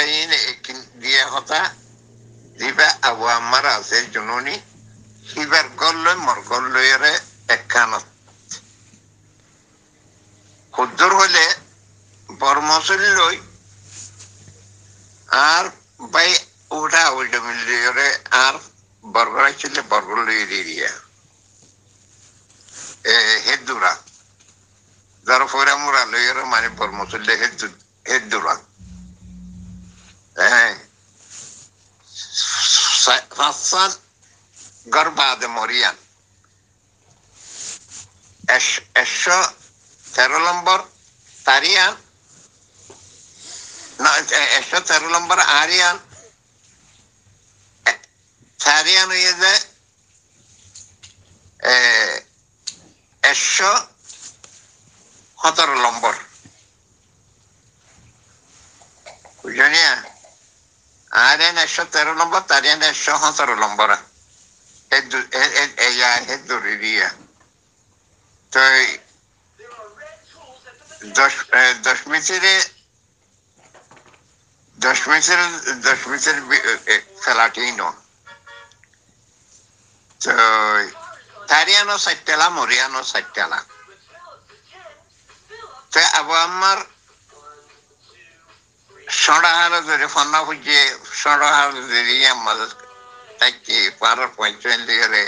ini dia kota diba Abu Ammar আছে জননী হিবার গল্লই মর গল্লইরে একখানত খুদ্দুর হলে বর্মসল লই আর বাই ওটা ওইটা মিলিয়ে আর বরগড়া ছিল বরগড় লই এরিয়া হেদুরা যারা ফোরা মুরা লইরে মানে বর্মসল হেদুরা Fasal Garbade Morian Esho Terolambor Tarian No Esho Terolambor Arian Tarian is Esho Hotorolambor Kujonia Arian esho terolombo, Tarian esho hotorolombora. Ella heduriria. Toi dos mitir felatino. Toi Tariano saitela, Moriano saitela. Toi Abu Ammar Shonahara the Fana Fuji, Shonahara the Yamas, Taki, PowerPoint, Lire,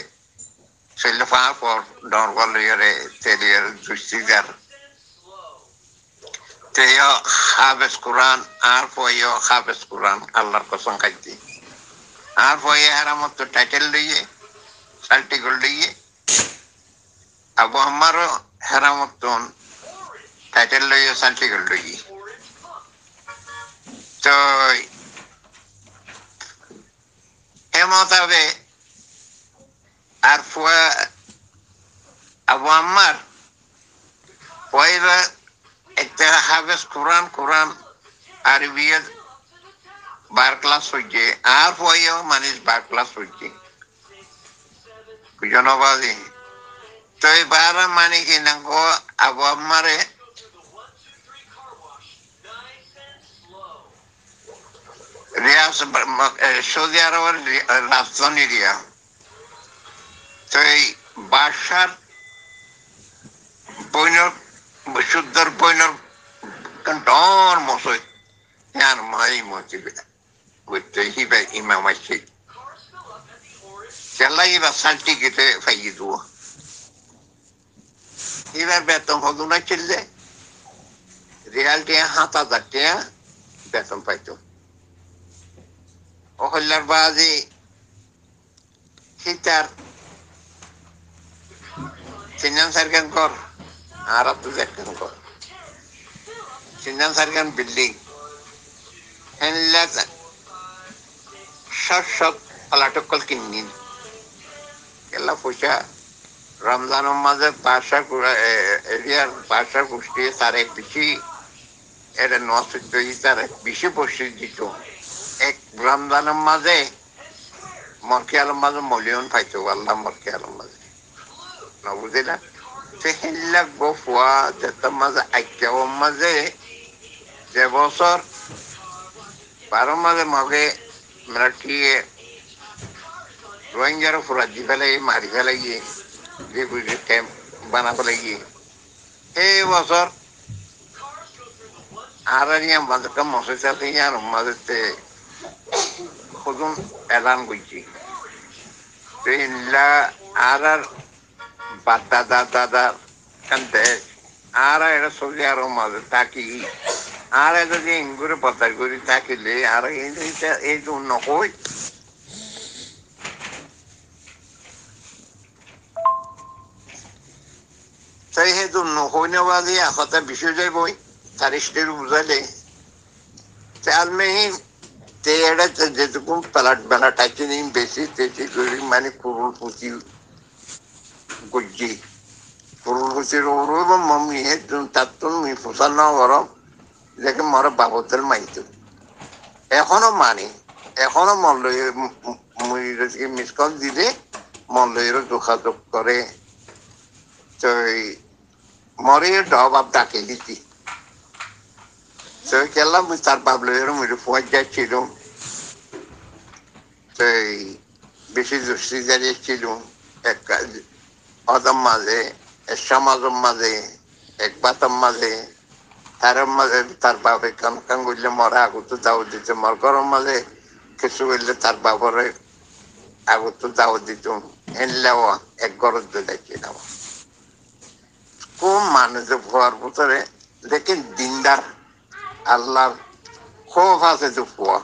Silfar for Dorwal Lire, Terrier, Justigar. Teo Harvest Quran, R for your Harvest Quran, Allah Kosankati. R for your Haramot to title Lee, Saltigul Lee, Abu Ammar Haramoton, title Lee, Saltigul Lee. তো হেমতাবে আর Abu Ammar পয়লা একটা হাফেজ কোরআন আরবিয়াত 12 class হইছে আর পয়ও মানুষ 12 class হইছে জনবাদী তো এই 12 মানে কি না গো Abu Ammar রিয়াজ সৌদি আরবের রাজধানী রিয়া তো এই বাদশার বইনর শুদ্ধর বইনর ডর মশই আর মাই মতি বুঝতে হিবে ইমাম আছে চালাই বা সালটি গেতে ফাইয়ে দুয়া এবার বেতন হতো না চললে রিয়ালটি 7,000 টাকা বেতন পাইতো ওহল্লার বাজি হিটার সিনান সারগান কর আর তো দেখেন কর সিনান সারগান বিল্ডিং হেনলা সব পালাটকল কিনিন কেলা পয়সা রমজানের মাঝে এরিয়ার বাসা গোষ্ঠী তারে বেশি এটা নষ্ট তারে বেশি বসে দিত এক রমজানের মাঝে মরকিয়ালের মাঝে মলিয়ন পাইতো আল্লাহ মরকিয়ালের মাঝে না বুঝিলা সে হিল্লা গোফুয়া যেটার মাঝে আইকেওর মাঝে যে বছর 12 মাঝে মগে মিলিটারিয়ে রোহিঙ্গার ফুরা দি ফেলে মারি ফেলে গিয়ে রিফিউজি ক্যাম্প বানা ফেলে গিয়ে এই বছর আর মাঝে মশে চালতে আর মাঝে খুদুন এলান করছি আর দাদা কানতে আর এটা সবজি আরো মাঝে থাকি আর যদি ইঙ্গুরে পতার করি থাকিলে আর এই জন্য নকই তাই হেতু নহই নেবাদি আখতে বিষয় যাই বই তারিখের বুঝালে আলমেহি এটা যেটুকু বেলাট আছে বেশি তেছি করি মানে কুরুল পুঁতি গজ্জি কুরুল পুঁতির ওরও মম্মি হে তার তো ফুসাল না গরম দেখে মরে বাবতের মাইতো এখনো মানি এখনো মল্লয়ের মিস কল দিলে মল্লয়েরও যোগাযোগ করে তো মরে ডব আপ ডাকে দিতি তো গেলাম তার বাবলের মধ্যে পৌঁছ যাচ্ছিল তো বেশি দৃষ্টি দাঁড়িয়ে ছিল এক অদম মাঝে এক সমাজম মাঝে এক বাতম মাঝে তার মাঝে তার বাপে কান কান করলে মরা আগত দাওয়াত দিতে মর গরম মাঝে কিছু করলে তার বাবরে আগত দাওয়াত দিত এনলেও এক গরজ দেখছিলাম কোন মানুষের ভোয়ার ভিতরে দেখেন দিনদার আল্লাহর খোফ আছে তো ফুয়া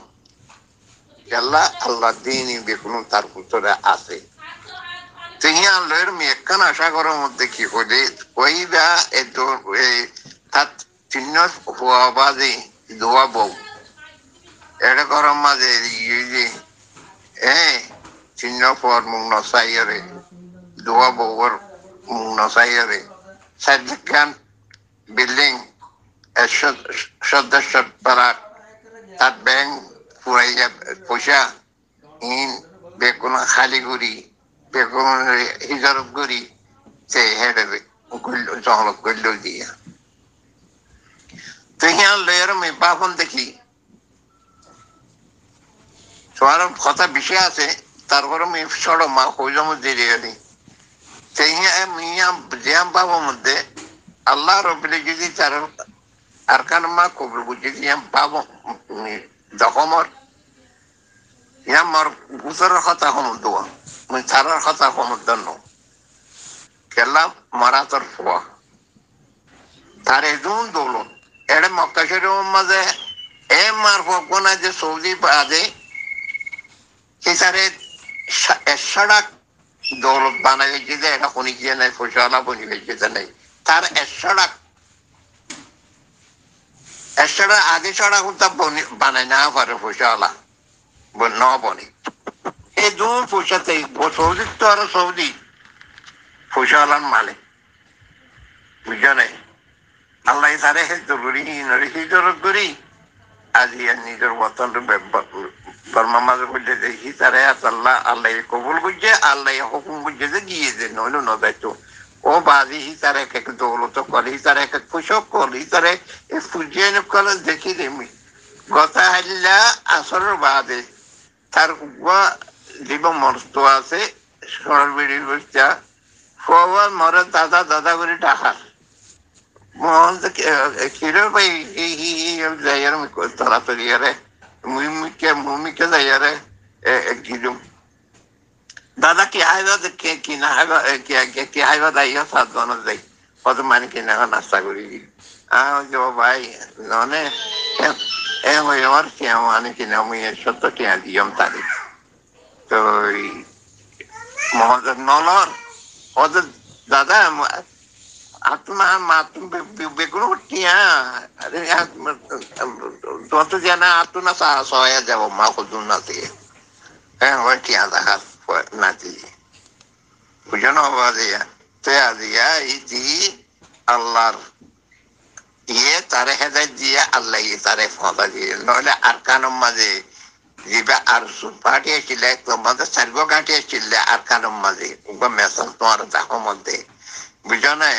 আল্লাহ আল্লাহ দিনই বেগুন তার ভিতরে আছে তিহিয়া লয়ের মেয়েকান আশা করার মধ্যে কি হলে কইবা এতো তার চিহ্ন হওয়া বাজে দোয়া বউ এটা করার মাঝে যে চিহ্ন পর মুখ নসাইরে দোয়া বউর মুখ নসাইরে সাইডখান বিল্ডিং সদস্য পারা তার ব্যাংক পুরাইয়া পয়সা ইন বেগুন খালি করি বেগুন হিজারত করি সে হেঁটে জহলত করল দিয়া তো হিয়ার লয়ের আমি বাপন দেখি তোমার কথা বিষয় আছে তারপরে আমি সড়ো মা হইলাম দেরি হলি তো হিয়া জিয়াম বাবার মধ্যে আল্লাহ রবিলে যদি তার আর কান মা কবর বুঝে ইয়াম পাবো দখমর ইয়াম মর গুজরের কথা সমুদ্র মুই তারার কথা সমুদ্র ন কেলা মারা তোর ফুয়া তার এজন দৌলত এড়ে মক্কা শরীফের মাঝে এ মার ফকনা যে সৌদি বাদে সে তারে এসড়াক দৌলত বানাই গেছে যে এটা শুনি গিয়ে নাই ফসলা বনি গেছে নাই তার এসড়াক এছাড়া আগে ছাড়া তা বানায় না পারে ফসলা ন বনে এই দূর পয়সাতে সৌদি তো আরো সৌদি ফসলার মালে বুঝা নাই আল্লাহ তারে জরুরি হিজরত করি আজি নিজের বতন বর্মা মাঝে করছে দেখি তারে আল্লাহ আল্লাহ কবুল করছে আল্লাহ হুকুম করছে যে গিয়ে যে নইল নদাইতো ও বাজি হি তার এক এক দৌলত করে হি তার এক এক পোশাক করে হি তার ফুজিয়ে করে দেখি দেমি গতা হাইলা আসরের বাদে তার জীব মস্ত আছে সরল বেড়ির বসা ফোয়া মরে দাদা দাদা করে ডাকার মোহন কিরো ভাই যাইয়ার তাড়াতাড়ি আরে মুমিকে যাইয়ারে গিলুম দাদা কি হাইবা কি না হাইবা কি হাইবা দাইয়া সাত জন যাই কত মানে কিনা নাস্তা করি ভাই ননে এ হয়ে আমার কে মানে কিনা আমি সত্য টিয়া দিয়ম তারি তো মহোদয় নলর ওদের দাদা আত্মা বেগুন টিয়া তত জানা আত্মনা সহায় যাব মা খুদুন না থেকে হ্যাঁ ওই টিয়া দেখার নাতি বুঝানো হবা দিয়া তেয়া দিয়া ইতি আল্লাহর ইয়ে তারে হেদায়ত দিয়ে আল্লাহ তারে ফদা দিয়ে নইলে আর কানম মাঝে যেটা আর পাঠিয়েছিলে তোমাদের সার্গ কাটিয়েছিলে আর কানম মাঝে মেসাল তোমার দেখো মধ্যে বুঝো না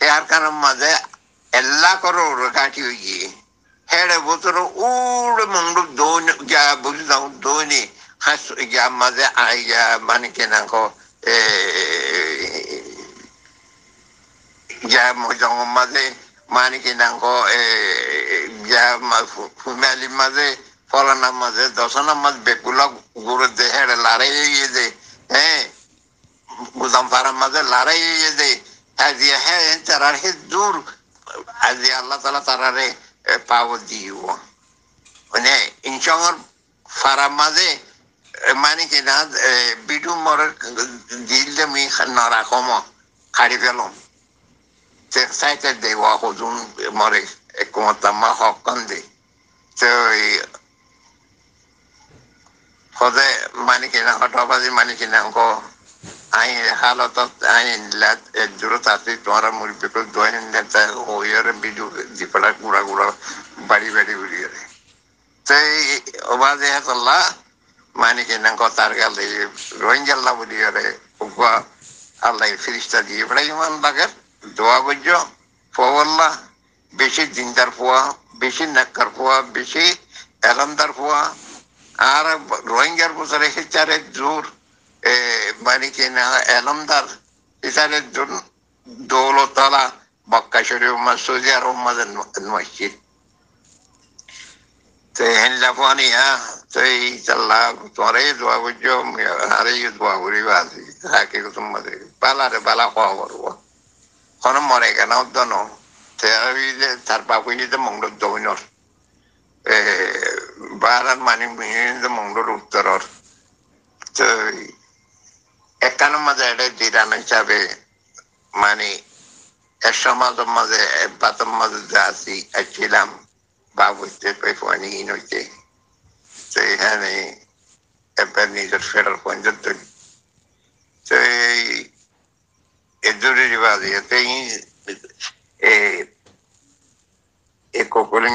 এ আর কানম মাঝে এল্লা করো কাটি গিয়ে হেড়ে বোতর উড়ে মন্ডু দৌন যা বুঝি দাও দৌনি হাস যা মাঝে আইয়া মানে কেনা কো যা মজঙ্গ মাঝে মানে কিনা কো যা ফুমালি মাঝে ফলানার মাঝে দশনার মাঝে বেকুলা গুড়ে দে হেড়ে লড়াই দে হ্যাঁ গুদাম পাড়ার মাঝে লড়াই দে আজি হ্যাঁ তারার হে দূর আজি আল্লাহ তালা তারারে পাব দিব মানে ইনসঙ্গর ফারার মাঝে মানে কিনা বিটু মরের দিল মি নরাকম খাড়ি পেলাম সাইতে দেওয়া হজুন মরে একমতাম্মা হকান দে তো সদে মানে কিনা হঠাবাজি মানে কিনা আই হালত আই জোরত আছে তোমার মুরব্বী দোয়াই হইয়ারে বিজু জিপড়া গুড়া গুড়া বাড়ি বাড়ি উড়িয়ে সেই ওবাজে হাতল্লা মানে কিনা তার গালে রোহিঙ্গাল্লা বলিয়ারে আল্লাহ ফিরিস্তা দিয়ে বেড়াই ইমান লাগার দোয়া করছো ফল্লা বেশি দিনদার পোয়া, বেশি নাক্কার পোয়া, বেশি এলামদার পোয়া, আর রোহিঙ্গার বছরে হিচারে জোর মানে কি না এলামদার হিচারে জোর দৌলতলা মক্কা শরীফ সৌদি আরব মাঝে মসজিদ তো হেনলা পানি হ্যাঁ তো এই চাল্লা তোমারে দোয়া বুঝছো আরে দোয়া করিবা আছি হাকে তোমাদের বালারে বালা খাওয়া করবো কোনো মরে কেন দন তার বাবু যে মঙ্গল দৌনর বারার মানে মঙ্গল উত্তরর তো একানোর মাঝে এটা জিরান হিসাবে মানে এক সমাজের মাঝে বাতর মাঝে যে আছি ছিলাম বাবু হইতে পানি হইতে তো এখানে একবার নিজের ফেরার পর্যন্ত তো এই জরুরি বাজে এই কোকলিং